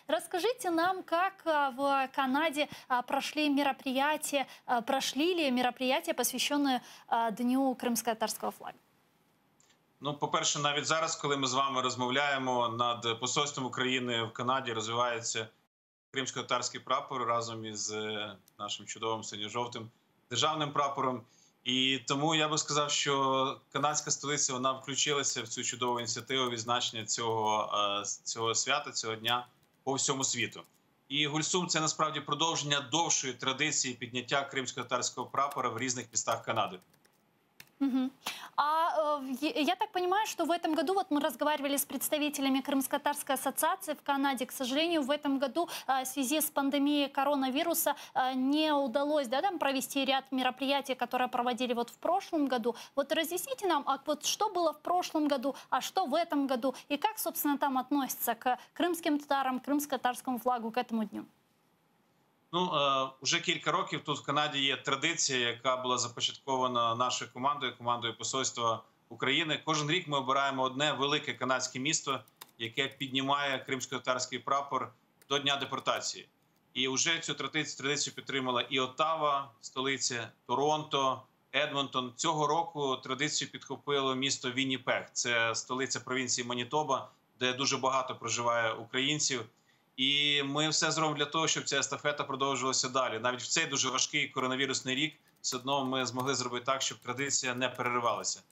Расскажите нам, как в Канаде прошли ли мероприятия, посвященные Дню крымско-татарского флага? Ну, по-перше, навіть зараз, коли ми з вами розмовляємо, над посольством України в Канаді розвивається кримсько-татарський прапор разом із нашим чудовим синьо-жовтим державним прапором. І тому я би сказав, що канадська столиця вона включилася в цю чудову ініціативу відзначення цього свята, цього дня по всьому світу. І Гульсум – це насправді продовження довшої традиції підняття кримсько-татарського прапора в різних містах Канади. Мгм. Я так понимаю, что в этом году, вот мы разговаривали с представителями Крымско-татарской ассоциации в Канаде, к сожалению, в этом году в связи с пандемией коронавируса не удалось, да, там провести ряд мероприятий, которые проводили вот в прошлом году. Вот разъясните нам, вот что было в прошлом году, а что в этом году, и как, собственно, там относятся к крымским татарам, крымско-татарскому флагу, к этому дню? Ну, вже кілька років тут в Канаді є традиція, яка була започаткована нашою командою посольства України. Кожен рік ми обираємо одне велике канадське місто, яке піднімає кримсько-татарський прапор до Дня депортації. І вже цю традицію підтримала і Оттава, столиця, Торонто, Едмонтон. Цього року традицію підхопило місто Вінніпег. Це столиця провінції Манітоба, де дуже багато проживає українців. І ми все зробимо для того, щоб ця естафета продовжувалася далі. Навіть в цей дуже важкий коронавірусний рік все одно ми змогли зробити так, щоб традиція не переривалася.